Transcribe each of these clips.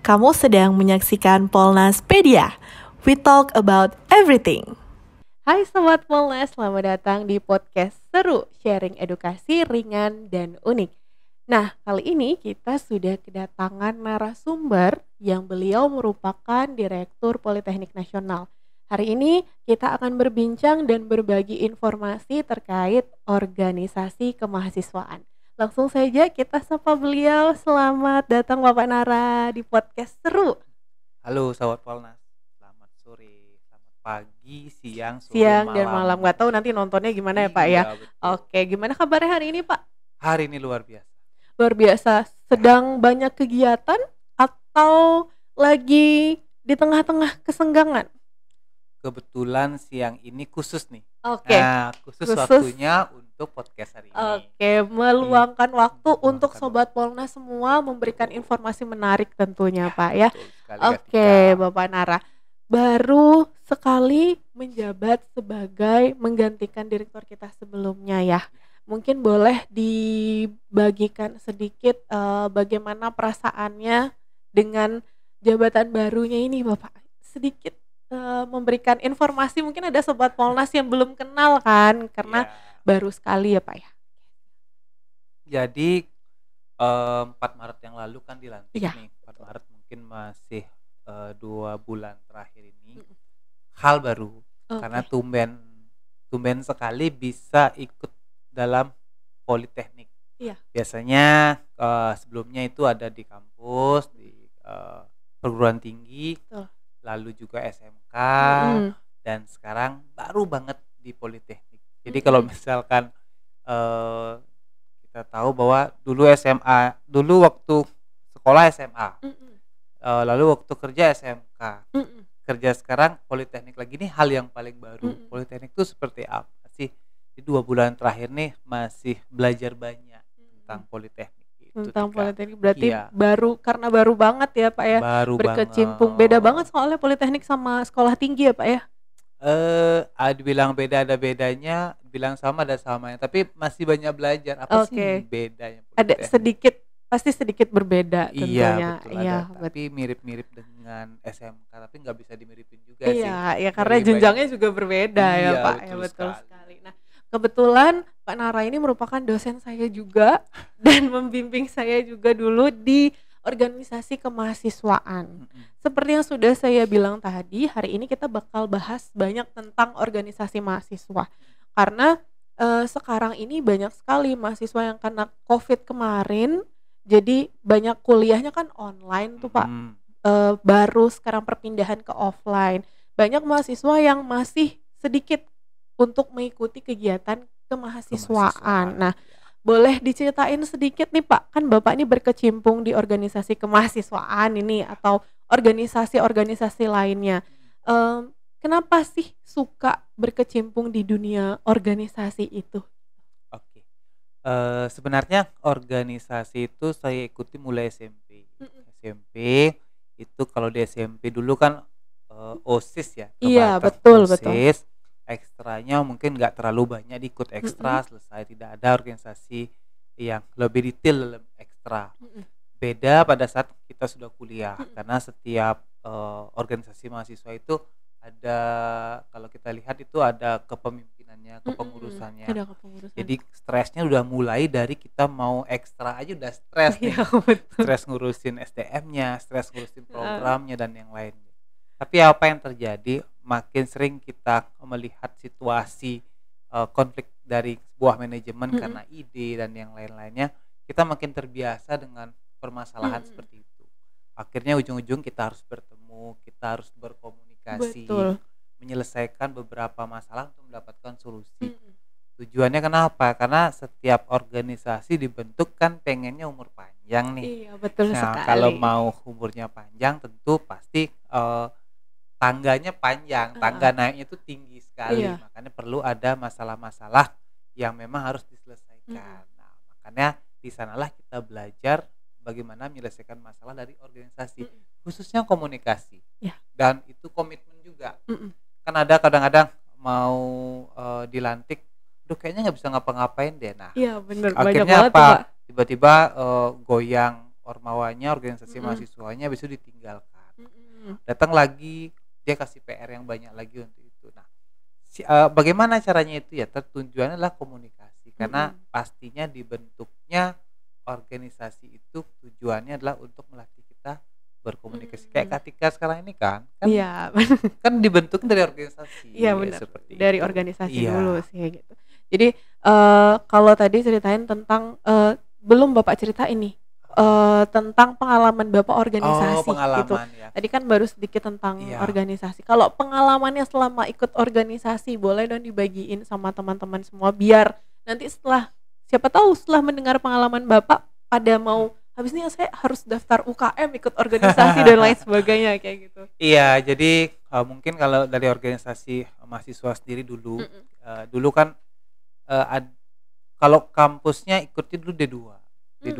Kamu sedang menyaksikan Polnaspedia. We talk about everything. Hai Sobat Polnas, selamat datang di podcast seru, sharing edukasi ringan dan unik. Nah, kali ini kita sudah kedatangan narasumber yang beliau merupakan Direktur Politeknik Nasional. Hari ini kita akan berbincang dan berbagi informasi terkait organisasi kemahasiswaan. Langsung saja kita sapa beliau. Selamat datang Bapak Nara di podcast seru. Halo Sobat Polnas, selamat sore, selamat pagi, siang, sore, Siang dan malam. Gak tahu nanti nontonnya gimana ya Pak ya. Betul. Oke, gimana kabarnya hari ini Pak? Hari ini luar biasa. Luar biasa. Sedang banyak kegiatan atau lagi di tengah-tengah kesenggangan? Kebetulan siang ini khusus nih. Oke. Nah, khusus waktunya untuk podcast hari ini. Oke, meluangkan waktu untuk Meluangkan Sobat Polnas semua memberikan informasi menarik tentunya Pak ya. Betul sekali, Oke, Kak. Bapak Nara. Baru sekali menjabat sebagai menggantikan direktur kita sebelumnya ya. Mungkin boleh dibagikan sedikit bagaimana perasaannya dengan jabatan barunya ini Bapak. Sedikit memberikan informasi, mungkin ada Sobat Polnas yang belum kenal kan, karena baru sekali ya Pak ya. Jadi 4 Maret yang lalu kan dilantik nih. 4 Maret mungkin masih 2 bulan terakhir ini. Hal baru, karena tumben sekali bisa ikut dalam Politeknik. Iya. Biasanya sebelumnya itu ada di kampus, di perguruan tinggi, lalu juga SMK, dan sekarang baru banget di Politeknik. Jadi kalau misalkan kita tahu bahwa dulu waktu sekolah SMA, lalu waktu kerja SMK, kerja sekarang Politeknik lagi, nih hal yang paling baru. Politeknik itu seperti apa sih? Di 2 bulan terakhir nih masih belajar banyak tentang Politeknik. Tentang Politeknik berarti karena baru banget ya Pak ya, baru berkecimpung. banget. Beda banget soalnya Politeknik sama sekolah tinggi ya Pak ya. Dibilang beda ada bedanya, bilang sama ada samanya, tapi masih banyak belajar. Apa sih bedanya Politeknik? Pasti sedikit berbeda tentunya. Iya, betul, tapi mirip-mirip dengan SMK, tapi nggak bisa dimiripin juga sih. Iya, karena jenjangnya juga berbeda ya Pak. Betul sekali. Nah, kebetulan Pak Nara ini merupakan dosen saya juga dan membimbing saya juga dulu di organisasi kemahasiswaan. Seperti yang sudah saya bilang tadi, hari ini kita bakal bahas banyak tentang organisasi mahasiswa. Karena sekarang ini banyak sekali mahasiswa yang kena COVID kemarin, jadi banyak kuliahnya kan online tuh Pak. Baru sekarang perpindahan ke offline. Banyak mahasiswa yang masih sedikit untuk mengikuti kegiatan kemahasiswaan. Nah, boleh diceritain sedikit nih Pak, kan Bapak ini berkecimpung di organisasi kemahasiswaan ini atau organisasi-organisasi lainnya. Kenapa sih suka berkecimpung di dunia organisasi itu? Oke. Sebenarnya organisasi itu saya ikuti mulai SMP. SMP itu kalau di SMP dulu kan OSIS ya. Iya, betul. Ekstranya mungkin nggak terlalu banyak ikut ekstra, selesai, tidak ada organisasi yang lebih detail dalam ekstra. Beda pada saat kita sudah kuliah, karena setiap organisasi mahasiswa itu ada, kalau kita lihat itu ada kepemimpinannya, kepengurusannya. Jadi stresnya udah mulai dari kita mau ekstra aja udah stres nih. Stres ngurusin SDM-nya, stres ngurusin programnya dan yang lainnya. Tapi apa yang terjadi, makin sering kita melihat situasi konflik dari sebuah manajemen karena ide dan yang lain-lainnya, kita makin terbiasa dengan permasalahan seperti itu. Akhirnya ujung-ujung kita harus bertemu, kita harus berkomunikasi, menyelesaikan beberapa masalah untuk mendapatkan solusi. Tujuannya kenapa? Karena setiap organisasi dibentuk kan pengennya umur panjang nih. Iya, betul sekali. Kalau mau umurnya panjang tentu pasti tangganya panjang, tangga naiknya itu tinggi sekali. Makanya perlu ada masalah-masalah yang memang harus diselesaikan. Nah, makanya di sanalah kita belajar bagaimana menyelesaikan masalah dari organisasi, khususnya komunikasi. Dan itu komitmen juga. Kan ada kadang-kadang mau dilantik, kayaknya nggak bisa ngapa-ngapain deh. Nah, bener, akhirnya apa? Tiba-tiba goyang ormawanya, organisasi mahasiswanya, habis itu ditinggalkan. Mm-mm. Datang lagi, dia kasih PR yang banyak lagi untuk itu. Nah, bagaimana caranya itu ya? Tujuannya adalah komunikasi, karena pastinya dibentuknya organisasi itu tujuannya adalah untuk melatih kita berkomunikasi. Kayak ketika sekarang ini kan Iya, kan dibentuk dari organisasi. iya benar. Seperti Dari itu. organisasi Iya. dulu sih gitu. Jadi kalau tadi ceritain tentang belum Bapak cerita ini tentang pengalaman Bapak organisasi gitu. Pengalaman ya. Tadi kan baru sedikit tentang Iya. organisasi. Kalau pengalamannya selama ikut organisasi, boleh dong dibagiin sama teman-teman semua biar nanti siapa tahu setelah mendengar pengalaman Bapak pada mau habis ini saya harus daftar UKM, ikut organisasi dan lain sebagainya kayak gitu. Iya, jadi mungkin kalau dari organisasi mahasiswa sendiri dulu, dulu kan kalau kampusnya ikutnya dulu D2.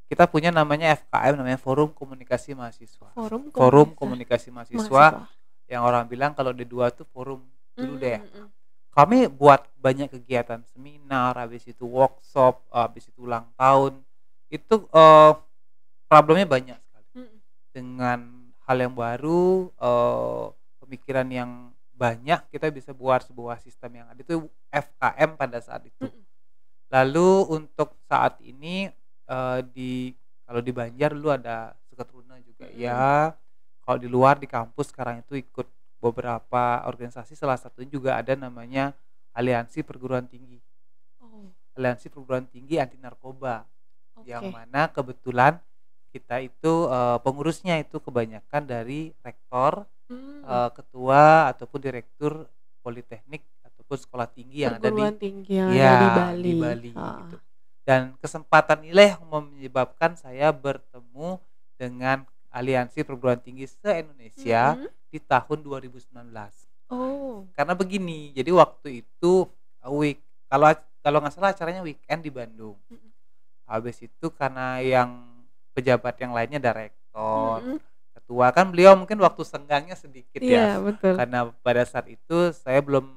Kita punya namanya FKM, namanya Forum Komunikasi Mahasiswa. Forum Komunikasi Mahasiswa. Yang orang bilang kalau D2 tuh forum dulu deh. Kami buat banyak kegiatan, seminar, habis itu workshop, habis itu ulang tahun. Itu problemnya banyak sekali. Dengan hal yang baru, pemikiran yang banyak, kita bisa buat sebuah sistem yang ada itu FKM pada saat itu. Lalu untuk saat ini kalau di Banjar dulu ada Seketruna juga ya. Kalau di luar di kampus sekarang itu ikut beberapa organisasi, salah satunya juga ada namanya Aliansi Perguruan Tinggi. Aliansi Perguruan Tinggi Anti Narkoba. Yang mana kebetulan kita itu pengurusnya itu kebanyakan dari rektor, ketua ataupun direktur politeknik ataupun sekolah tinggi yang Perguruan tinggi yang ya, ada di Bali gitu. Dan kesempatan inilah yang menyebabkan saya bertemu dengan Aliansi Perguruan Tinggi se-Indonesia di tahun 2019. Karena begini, jadi waktu itu kalau nggak salah acaranya weekend di Bandung. Habis itu karena yang pejabat yang lainnya ada rektor, ketua, kan beliau mungkin waktu senggangnya sedikit ya. Betul. Karena pada saat itu saya belum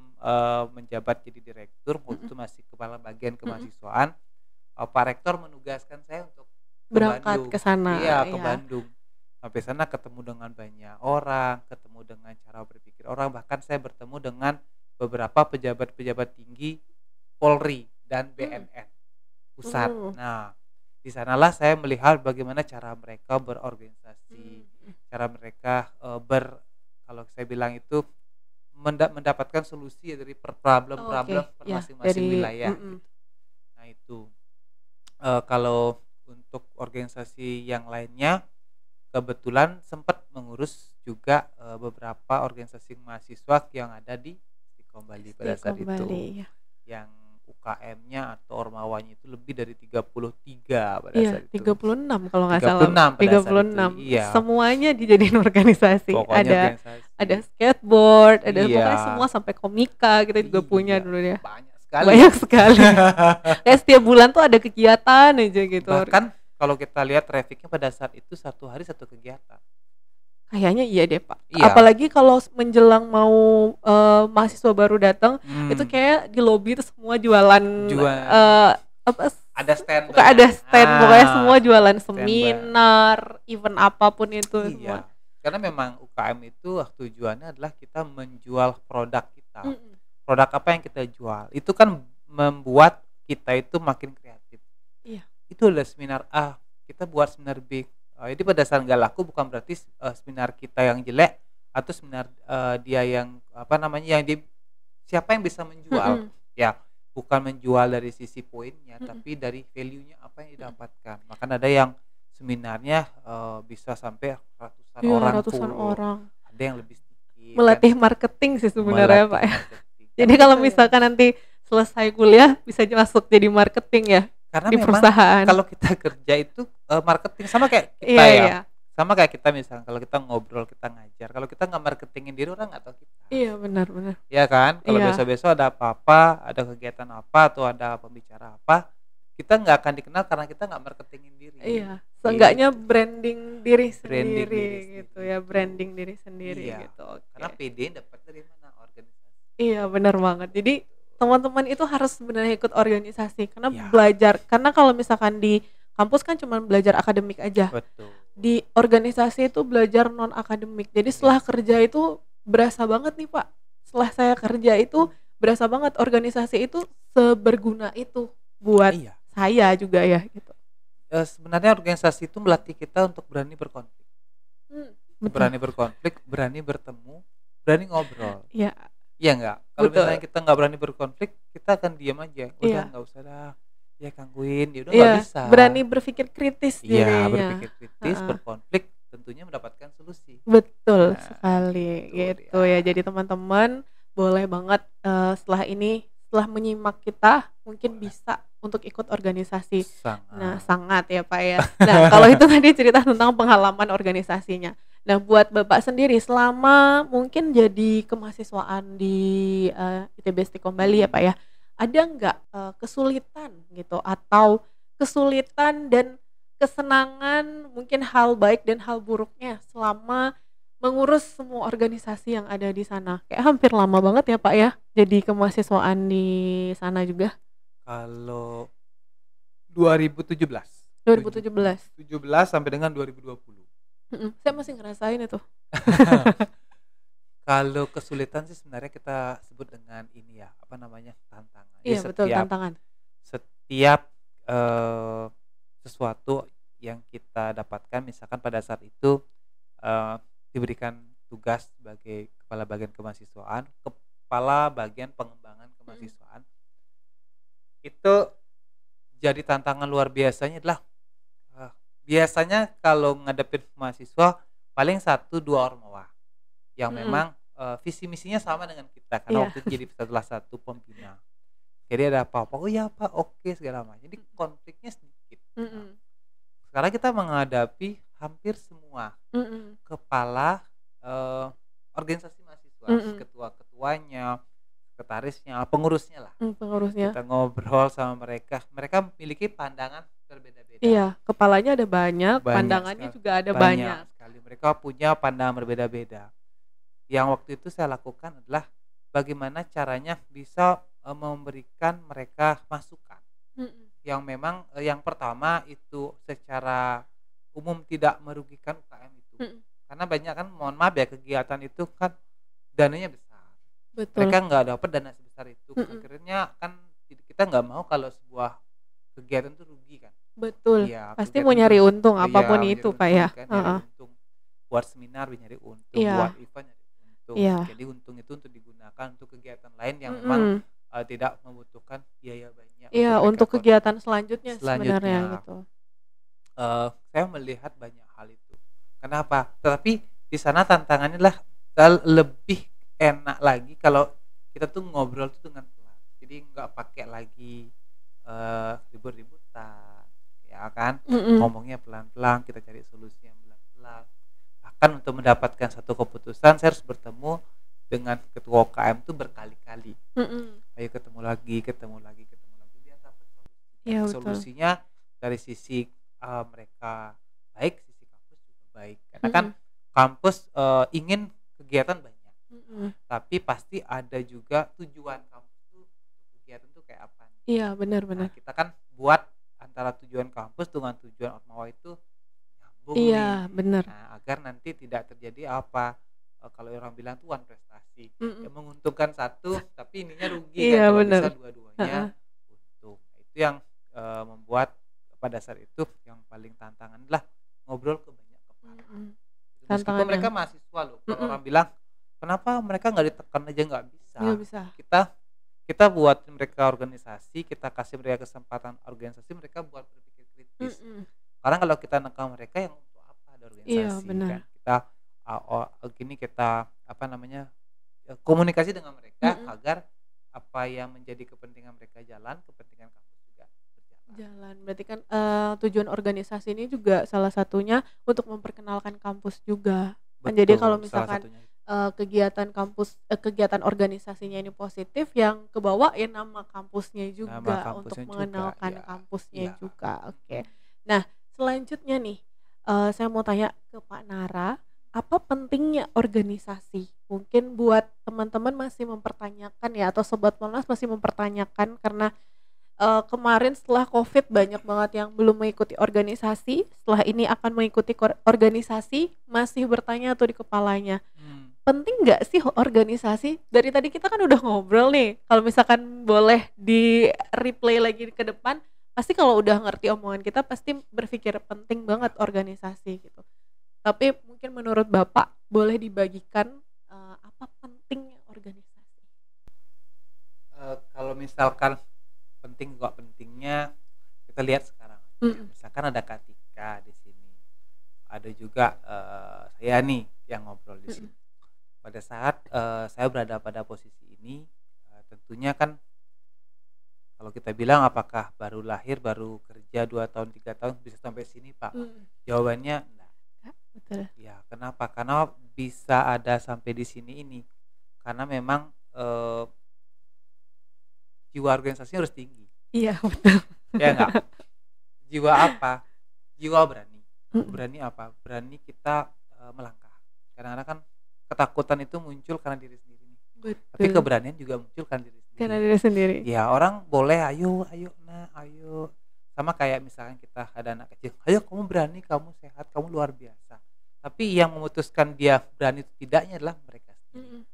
menjabat jadi direktur, waktu itu masih kepala bagian kemahasiswaan. Pak Rektor menugaskan saya untuk berangkat ke sana. Iya, ke Bandung. Sampai sana ketemu dengan banyak orang, ketemu dengan cara berpikir orang, bahkan saya bertemu dengan beberapa pejabat-pejabat tinggi Polri dan BNN pusat. Nah, di sanalah saya melihat bagaimana cara mereka berorganisasi, cara mereka kalau saya bilang itu mendapatkan solusi dari problem-problem masing-masing wilayah. Gitu. Nah itu kalau untuk organisasi yang lainnya, kebetulan sempat mengurus juga beberapa organisasi mahasiswa yang ada di Stikom Bali pada saat itu, yang UKM-nya atau ormawanya itu lebih dari 33 pada saat itu. 36 kalau nggak salah. 36. Iya. Semuanya dijadiin organisasi. Pokoknya ada skateboard, ada pokoknya semua sampai komika kita juga punya dulu ya. Banyak sekali. Kayak setiap bulan tuh ada kegiatan aja gitu. Bahkan kalau kita lihat trafficnya pada saat itu satu hari satu kegiatan. Kayaknya iya deh Pak. Iya. Apalagi kalau menjelang mau mahasiswa baru datang, itu kayak di lobi itu semua jualan. Ada stand. Pokoknya semua jualan seminar, event apapun itu. Iya. Semua. Karena memang UKM itu tujuannya adalah kita menjual produk kita. Produk apa yang kita jual itu kan membuat kita itu makin kreatif. Iya. Itu adalah seminar A, kita buat seminar B. Jadi pada saat nggak laku bukan berarti seminar kita yang jelek atau seminar dia yang siapa yang bisa menjual, ya bukan menjual dari sisi poinnya, tapi dari value-nya apa yang didapatkan. Bahkan ada yang seminarnya bisa sampai ratusan orang. Ada yang lebih sedikit. Melatih marketing sih sebenarnya Pak. Jadi kalau misalkan nanti selesai kuliah bisa masuk jadi marketing ya. Karena di memang perusahaan. Kalau kita kerja itu marketing sama kayak kita sama kayak kita misalnya kalau kita ngobrol, kita ngajar, kalau kita nggak marketingin diri orang nggak tahu kita. Iya benar. Iya kan, kalau besok-besok ada apa-apa, ada kegiatan apa atau ada pembicara apa, kita nggak akan dikenal karena kita nggak marketingin diri. Iya, seenggaknya branding diri sendiri gitu ya, branding diri sendiri gitu. Karena PD dapat dari mana? Organisasi. Iya benar banget. Jadi teman-teman itu harus sebenarnya ikut organisasi karena belajar, karena kalau misalkan di kampus kan cuma belajar akademik aja. Betul. Di organisasi itu belajar non akademik. Jadi setelah kerja itu berasa banget nih Pak. Setelah saya kerja itu berasa banget organisasi itu seberguna itu buat saya juga ya gitu. Sebenarnya organisasi itu melatih kita untuk berani berkonflik. Berani berkonflik, berani bertemu, berani ngobrol. Iya. Iya enggak? Kalau misalnya kita nggak berani berkonflik, kita akan diam aja. Udah nggak usah dah. Ya gangguin, ya udah nggak bisa. Berani berpikir kritis. Iya, berpikir kritis, berkonflik, tentunya mendapatkan solusi. Betul sekali gitu ya. Jadi teman-teman boleh banget setelah menyimak kita mungkin bisa untuk ikut organisasi. Nah, sangat ya Pak ya. Nah, kalau itu tadi cerita tentang pengalaman organisasinya. Nah, buat Bapak sendiri selama mungkin jadi kemahasiswaan di ITB Istiqomah Bali ya Pak ya, ada nggak kesulitan gitu atau kesulitan dan kesenangan, mungkin hal baik dan hal buruknya selama mengurus semua organisasi yang ada di sana? Kayak hampir lama banget ya Pak ya jadi kemahasiswaan di sana juga. Kalau 2017 sampai dengan 2020. Saya masih ngerasain itu. Kalau kesulitan sih sebenarnya kita sebut dengan ini ya, apa namanya, tantangan. Iya, betul, tantangan. Setiap sesuatu yang kita dapatkan, misalkan pada saat itu diberikan tugas sebagai kepala bagian kemahasiswaan, kepala bagian pengembangan kemahasiswaan, itu jadi tantangan luar biasanya adalah biasanya kalau ngadepin mahasiswa paling 1-2 ormawa yang memang visi misinya sama dengan kita, karena waktu itu jadi salah satu pembina. Jadi ada apa-apa, oh ya Pak, oke, segala macam. Jadi konfliknya sedikit. Sekarang kita menghadapi hampir semua kepala organisasi mahasiswa, ketua-ketuanya, sekretarisnya, pengurusnya lah. Kita ngobrol sama mereka memiliki pandangan berbeda-beda. Iya, kepalanya ada banyak pandangannya sekali. Juga ada banyak sekali. Mereka punya pandangan berbeda-beda. Yang waktu itu saya lakukan adalah bagaimana caranya bisa memberikan mereka masukan yang memang yang pertama itu secara umum tidak merugikan UKM itu. Karena banyak kan, mohon maaf ya, kegiatan itu kan dananya besar. Betul. Mereka nggak dapat dana sebesar itu. Akhirnya kan kita nggak mau kalau sebuah kegiatan itu rugi kan. Betul. Ya, pasti mau nyari untung apapun itu Pak ya. Nyari untung. Buat seminar nyari untung, buat event nyari untung. Jadi untung itu untuk digunakan untuk kegiatan lain yang memang tidak membutuhkan biaya banyak. Iya, untuk kegiatan selanjutnya sebenarnya gitu. Saya melihat banyak hal itu. Kenapa? Tetapi di sana tantangannya adalah lebih enak lagi kalau kita tuh ngobrol tuh dengan pelan. Jadi nggak pakai lagi ribut-ributan, ya kan? Ngomongnya pelan-pelan, kita cari solusi yang pelan-pelan. Bahkan untuk mendapatkan satu keputusan, saya harus bertemu dengan ketua UKM itu berkali-kali. Ayo ketemu lagi biar dapat solusi. Ya, solusinya dari sisi mereka baik, sisi kampus juga baik. Karena kan kampus ingin kegiatan banyak, tapi pasti ada juga tujuan kampus itu kegiatan itu kayak apa. Iya, benar-benar. Nah, kita kan buat antara tujuan kampus dengan tujuan ormawa itu nyambung. Iya, benar. Nah, agar nanti tidak terjadi apa, kalau orang bilang tuh one prestasi, yang menguntungkan satu tapi ininya rugi. Iya, kan, benar. Bisa dua-duanya untung. Nah, itu yang membuat pada saat itu yang paling tantangan adalah ngobrol ke banyak kepala. Meskipun mereka mahasiswa loh, kalau orang bilang kenapa mereka nggak ditekan aja, nggak bisa. Nggak bisa. Kita buat mereka organisasi, kita kasih mereka kesempatan organisasi, mereka buat berpikir kritis. Karena kalau kita nekan mereka, yang untuk apa ada organisasi? Iya, benar. Kan? Kita komunikasi dengan mereka agar apa yang menjadi kepentingan mereka jalan, kepentingan kampus juga berjalan. Berarti kan tujuan organisasi ini juga salah satunya untuk memperkenalkan kampus juga. Betul, jadi kalau misalkan kegiatan kampus, kegiatan organisasinya ini positif, yang kebawa ya nama kampusnya juga, untuk mengenalkan kampusnya juga. Oke. Nah, selanjutnya nih, saya mau tanya ke Pak Nara, apa pentingnya organisasi? Mungkin buat teman-teman masih mempertanyakan ya, atau sobat Polnas masih mempertanyakan, karena kemarin setelah COVID banyak banget yang belum mengikuti organisasi, setelah ini akan mengikuti organisasi, masih bertanya tuh di kepalanya, penting nggak sih organisasi? Dari tadi kita kan udah ngobrol nih, kalau misalkan boleh di replay lagi ke depan, pasti kalau udah ngerti omongan kita pasti berpikir penting banget organisasi gitu. Tapi mungkin menurut Bapak boleh dibagikan apa pentingnya organisasi? Kalau misalkan penting kok pentingnya, kita lihat sekarang. Misalkan ada Katika di sini, ada juga saya nih yang ngobrol di sini. Pada saat saya berada pada posisi ini, tentunya kan kalau kita bilang apakah baru lahir, baru kerja 2 tahun 3 tahun bisa sampai sini, Pak? Jawabannya enggak. Betul. Ya, kenapa? Karena bisa ada sampai di sini ini karena memang jiwa organisasinya harus tinggi. Iya, betul. Ya enggak? Jiwa apa? Jiwa berani. Berani apa? Berani kita melangkah. Kadang-kadang kan ketakutan itu muncul karena diri sendiri. Betul. Tapi keberanian juga muncul karena diri sendiri. Karena diri sendiri. Ya, orang boleh ayo nah, ayo. Sama kayak misalkan kita ada anak kecil, ayo kamu berani, kamu sehat, kamu luar biasa. Tapi yang memutuskan dia berani itu tidaknya adalah mereka sendiri.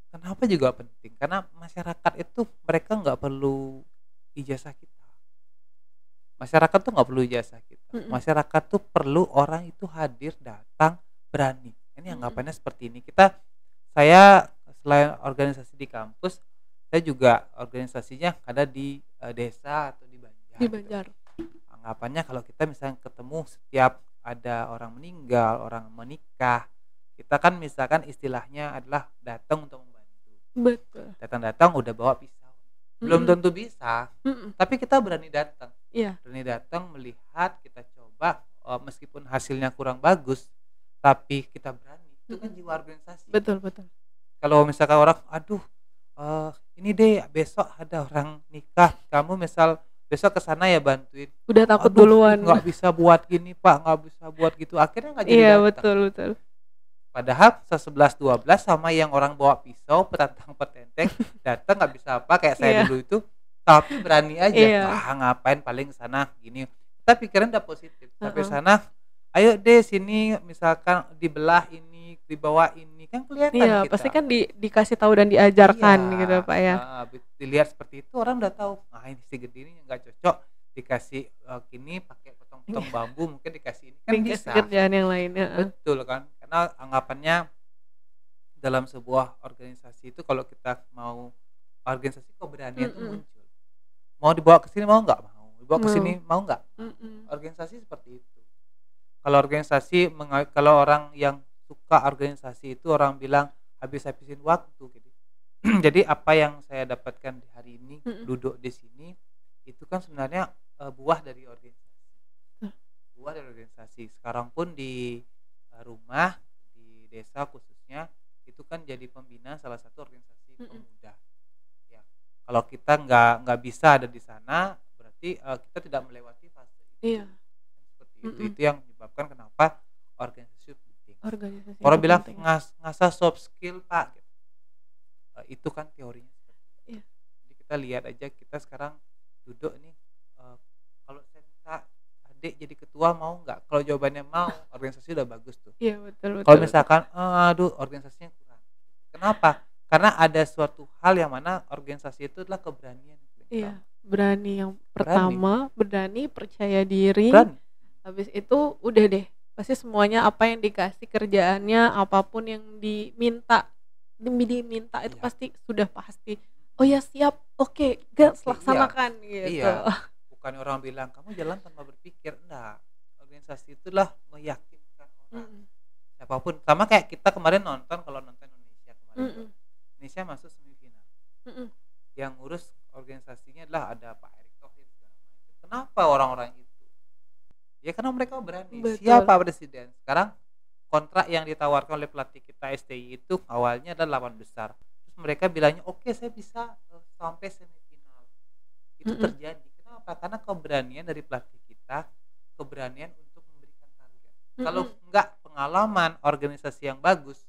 Kenapa juga penting? Karena masyarakat itu mereka nggak perlu ijazah kita. Masyarakat tuh nggak perlu ijazah kita. Masyarakat tuh perlu orang itu hadir, datang, berani. Ini anggapannya seperti ini. Saya selain organisasi di kampus, saya juga organisasinya ada di desa atau di Banjar. Di Banjar. Gitu. Anggapannya kalau kita misalnya ketemu setiap ada orang meninggal, orang menikah, kita kan misalkan istilahnya adalah datang untuk membantu. Betul. Datang udah bawa pisau. Belum tentu bisa, tapi kita berani datang. Iya. Berani datang, melihat, kita coba, meskipun hasilnya kurang bagus, tapi kita berani. Itu kan jiwa organisasi. Betul. Kalau misalkan orang, aduh, ini deh besok ada orang nikah, kamu misal besok ke sana ya bantuin. Udah takut duluan. Nggak bisa buat gini Pak, nggak bisa buat gitu. Akhirnya nggak jadi datang. Iya, betul. Padahal 11-12 sama yang orang bawa pisau, petantang petenteng, datang nggak bisa apa kayak saya dulu itu, tapi berani aja. Wah, ngapain paling sana gini. Kita pikiran udah positif. Sampai sana, ayo deh sini misalkan dibelah ini, dibawa ini, kan kelihatan kita. Pasti kan dikasih tahu dan diajarkan gitu Pak ya. Dilihat seperti itu orang udah tahu, ini segede ini nggak cocok, dikasih gini pakai potong-potong bambu, mungkin dikasih ini kan bisa. Kerjaan yang lainnya. Betul kan? Karena anggapannya dalam sebuah organisasi itu kalau kita mau organisasi keberanian itu muncul. Mau dibawa ke sini mau nggak? Mau. Dibawa ke sini mau nggak? Organisasi seperti itu. Kalau orang yang suka organisasi itu orang bilang habis-habisin waktu gitu. Jadi apa yang saya dapatkan di hari ini duduk di sini itu kan sebenarnya buah dari organisasi. Buah dari organisasi. Sekarang pun di rumah di desa khususnya itu kan jadi pembina salah satu organisasi pemuda. Ya, kalau kita nggak bisa ada di sana berarti kita tidak melewati fase itu. Iya. Seperti itu yang menyebabkan kenapa organisasi penting. Orang bilang ngasah soft skill Pak. Itu kan teorinya. Iya. Jadi kita lihat aja kita sekarang duduk nih kalau saya minta adik jadi ketua mau nggak? Kalau jawabannya mau, organisasi udah bagus tuh. Iya betul. Kalau misalkan, aduh organisasinya kurang. Kenapa? Karena ada suatu hal yang mana organisasi itu adalah keberanian. Iya, berani yang pertama, berani percaya diri. Habis itu udah deh, pasti semuanya apa yang dikasih kerjaannya, apapun yang diminta itu pasti sudah pasti. Oh ya siap, oke, gas laksanakan gitu. Iya. Bukan orang bilang kamu jalan tanpa berpikir, enggak. Organisasi itulah meyakinkan orang. Siapapun, sama kayak kita kemarin kalau nonton Indonesia kemarin. Indonesia masuk semifinal. Yang ngurus organisasinya adalah ada Pak Erick Thohir segala macam. Kenapa orang-orang itu? Ya karena mereka berani. Betul. Siapa presiden? Sekarang kontrak yang ditawarkan oleh pelatih kita STI itu awalnya adalah 8 besar. Terus mereka bilangnya oke, saya bisa sampai semifinal. Itu terjadi. Kenapa? Karena keberanian dari pelatih kita, keberanian untuk memberikan target. Kalau enggak pengalaman organisasi yang bagus,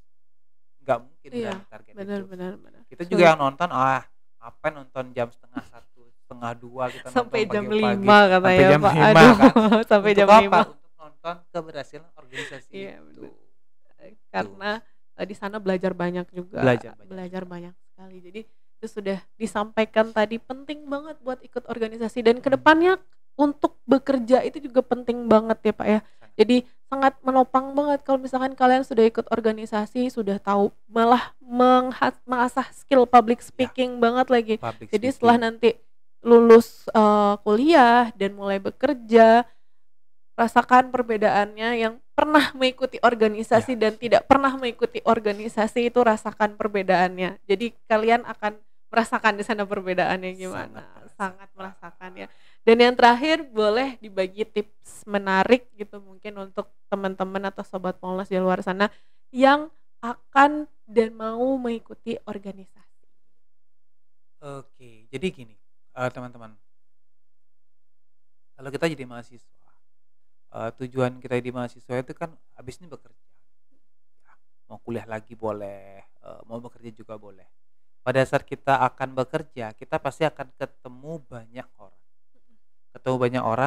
enggak mungkin berani target benar, itu. Benar. Kita juga yang nonton, apa nonton jam 12:30 1:30 kita sampai nonton jam pagi-pagi 5 sampai katanya jam Pak. 5 Aduh, kan. sampai Untuk jam apa? 5. Untuk nonton keberhasilan organisasi Iya, itu. bener. Karena di sana belajar banyak juga. Belajar banyak sekali. Jadi itu sudah disampaikan tadi, penting banget buat ikut organisasi, dan kedepannya untuk bekerja itu juga penting banget ya Pak ya. Jadi sangat menopang banget kalau misalkan kalian sudah ikut organisasi, sudah tahu, malah mengasah skill public speaking banget lagi. Jadi setelah nanti lulus kuliah dan mulai bekerja, rasakan perbedaannya. Yang pernah mengikuti organisasi dan tidak pernah mengikuti organisasi itu, rasakan perbedaannya. Jadi kalian akan merasakan di sana perbedaannya gimana. Sangat merasakan ya. Dan yang terakhir, boleh dibagi tips menarik gitu mungkin untuk teman-teman atau sobat Polnas di luar sana yang akan dan mau mengikuti organisasi. Oke, jadi gini teman-teman, kalau kita jadi mahasiswa, tujuan kita di mahasiswa itu kan habis ini bekerja ya, mau kuliah lagi boleh, mau bekerja juga boleh. Pada saat kita akan bekerja, kita pasti akan ketemu banyak orang,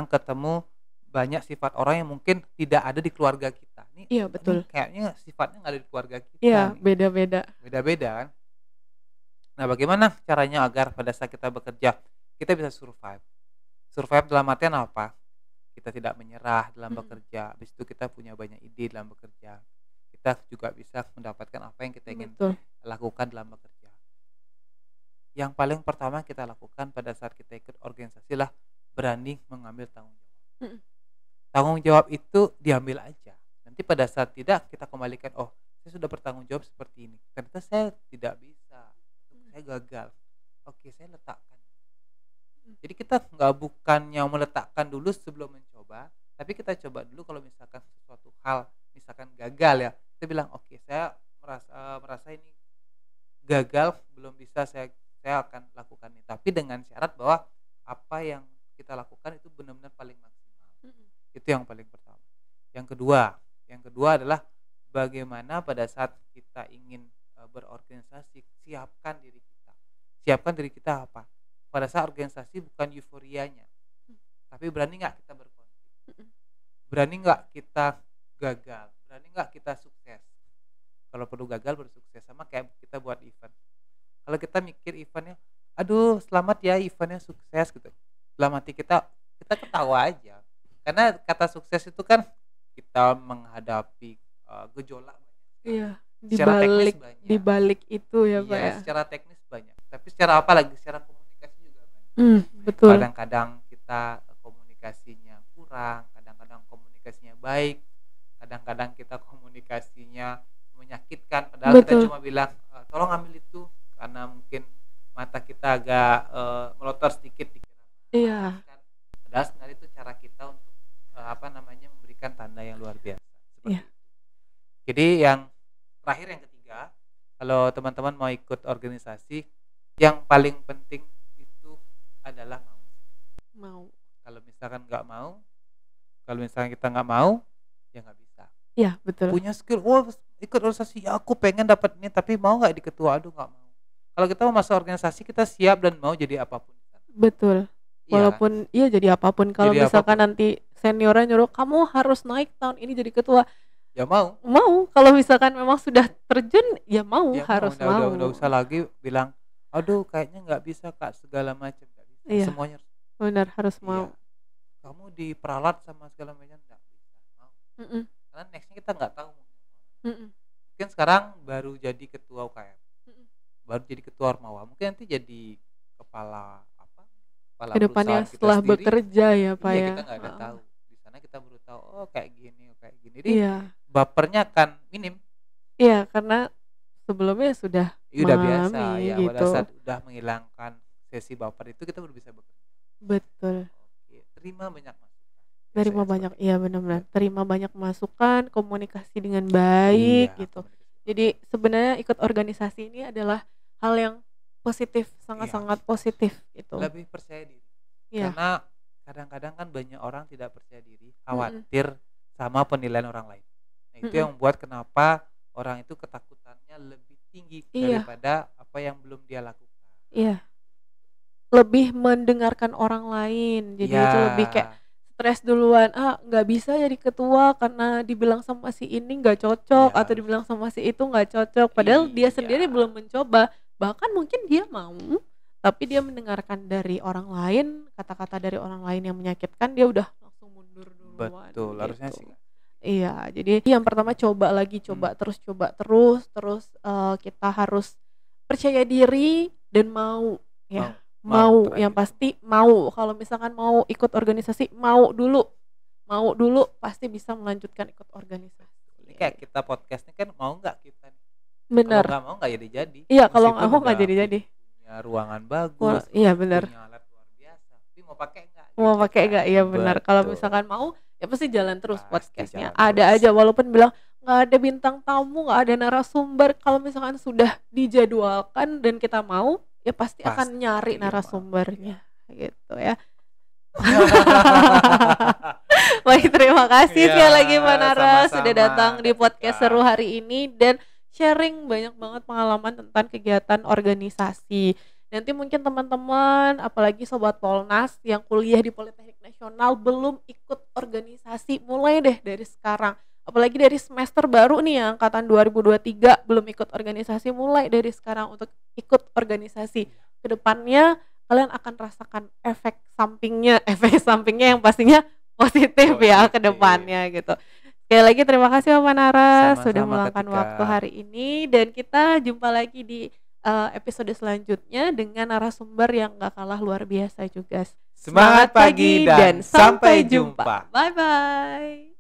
ketemu banyak sifat orang yang mungkin tidak ada di keluarga kita. Iya betul. Ini kayaknya sifatnya nggak ada di keluarga kita. Iya, beda-beda kan. Nah, bagaimana caranya agar pada saat kita bekerja kita bisa survive dalam artian apa? Kita tidak menyerah dalam bekerja. Habis itu kita punya banyak ide dalam bekerja. Kita juga bisa mendapatkan apa yang kita ingin lakukan dalam bekerja. Yang paling pertama kita lakukan pada saat kita ikut organisasi lah berani mengambil tanggung jawab. Tanggung jawab itu diambil aja. Nanti pada saat tidak, kita kembalikan, oh saya sudah bertanggung jawab seperti ini, ternyata saya tidak bisa, saya gagal, oke saya letakkan. Jadi kita bukannya meletakkan dulu sebelum mencoba, tapi kita coba dulu. Kalau misalkan sesuatu hal misalkan gagal ya, kita bilang oke, saya merasa ini gagal, belum bisa, saya akan lakukan ini, tapi dengan syarat bahwa apa yang kita lakukan itu benar-benar paling maksimal. Itu yang paling pertama. Yang kedua adalah bagaimana pada saat kita ingin berorganisasi, siapkan diri kita apa? Pada saat organisasi bukan euforianya, tapi berani nggak kita berkonflik, berani nggak kita gagal, berani nggak kita sukses. Kalau perlu gagal baru sukses. Sama kayak kita buat event, kalau kita mikir eventnya, aduh selamat ya eventnya sukses gitu, dalam hati kita ketawa aja, karena kata sukses itu kan kita menghadapi gejolak banyak. Iya, dibalik itu ya Pak ya. Secara teknis banyak, tapi secara apa lagi, secara komunikasi juga banyak. Betul. Kadang-kadang kita komunikasinya kurang, kadang-kadang komunikasinya baik, kadang-kadang kita komunikasinya menyakitkan, padahal kita cuma bilang tolong ambil itu, karena mungkin mata kita agak melotor sedikit dikira. Iya. Padahal sebenarnya itu cara kita untuk memberikan tanda yang luar biasa. Seperti itu. Jadi yang terakhir, yang ketiga, kalau teman-teman mau ikut organisasi, yang paling penting itu adalah mau. Kalau misalkan kita nggak mau, ya nggak bisa. Iya betul. Punya skill, ikut organisasi, ya aku pengen dapat ini, tapi mau nggak di ketua, aduh nggak mau. Kalau kita mau masuk organisasi, kita siap dan mau jadi apapun. Betul. Walaupun jadi apapun. Kalau misalkan nanti seniornya nyuruh kamu harus naik tahun ini jadi ketua, ya mau. Kalau misalkan memang sudah terjun, ya mau, harus mau. Udah usah lagi bilang, aduh kayaknya nggak bisa Kak, segala macam nggak bisa. Iya. Semuanya benar harus mau. Kamu diperalat sama segala macam nggak bisa, mau. Karena nextnya kita nggak tahu. Mungkin sekarang baru jadi ketua UKM, baru jadi ketua Ormawa, mungkin nanti jadi kepala kedepannya setelah bekerja ya Pak ya. Kita nggak ada tahu. Di sana kita baru tahu, oh kayak gini. Jadi bapernya akan minim. Iya, karena sebelumnya sudah biasa ya. Gitu. Pada saat udah menghilangkan sesi baper itu, kita baru bisa bekerja. Betul. Oke. Terima banyak masukan. Benar-benar. Terima banyak masukan, komunikasi dengan baik gitu. Jadi sebenarnya ikut organisasi ini adalah hal yang positif, sangat-sangat positif gitu. Lebih percaya diri. Karena kadang-kadang kan banyak orang tidak percaya diri, khawatir sama penilaian orang lain. Nah, itu yang membuat kenapa orang itu ketakutannya lebih tinggi daripada apa yang belum dia lakukan. Iya. lebih mendengarkan orang lain. Jadi itu lebih kayak stres duluan, nggak bisa jadi ketua karena dibilang sama si ini nggak cocok, atau dibilang sama si itu nggak cocok, padahal dia sendiri belum mencoba, bahkan mungkin dia mau tapi dia mendengarkan dari orang lain, kata-kata dari orang lain yang menyakitkan, dia udah langsung mundur duluan. Betul, harusnya sih. Iya, jadi yang pertama coba terus kita harus percaya diri dan mau ya. Mau yang pasti mau. Kalau misalkan mau ikut organisasi, mau dulu pasti bisa melanjutkan ikut organisasi. Ini kayak kita podcast ini kan mau nggak kita? Bener. Kalau nggak mau nggak jadi. Iya, kalau nggak mau nggak jadi. Punya ruangan bagus. Iya benar. Punya alat luar biasa. Tapi mau pakai nggak? Mau pakai nggak? Iya benar. Kalau misalkan mau, ya pasti jalan terus podcastnya. Ada aja, walaupun bilang nggak ada bintang tamu, nggak ada narasumber. Kalau misalkan sudah dijadwalkan dan kita mau, ya pasti akan nyari narasumbernya gitu ya. Baik, terima kasih sekali lagi Pak Nara sudah datang di podcast seru hari ini dan sharing banyak banget pengalaman tentang kegiatan organisasi. Nanti mungkin teman-teman, apalagi Sobat Polnas yang kuliah di Politeknik Nasional belum ikut organisasi, mulai deh dari sekarang. Apalagi dari semester baru nih yang angkatan 2023 belum ikut organisasi, mulai dari sekarang untuk ikut organisasi. Kedepannya kalian akan rasakan efek sampingnya yang pastinya positif ya ke depannya gitu. Sekali lagi terima kasih Bapak Nara sudah meluangkan waktu hari ini, dan kita jumpa lagi di episode selanjutnya dengan narasumber yang gak kalah luar biasa juga. Semangat pagi dan sampai jumpa. Bye bye.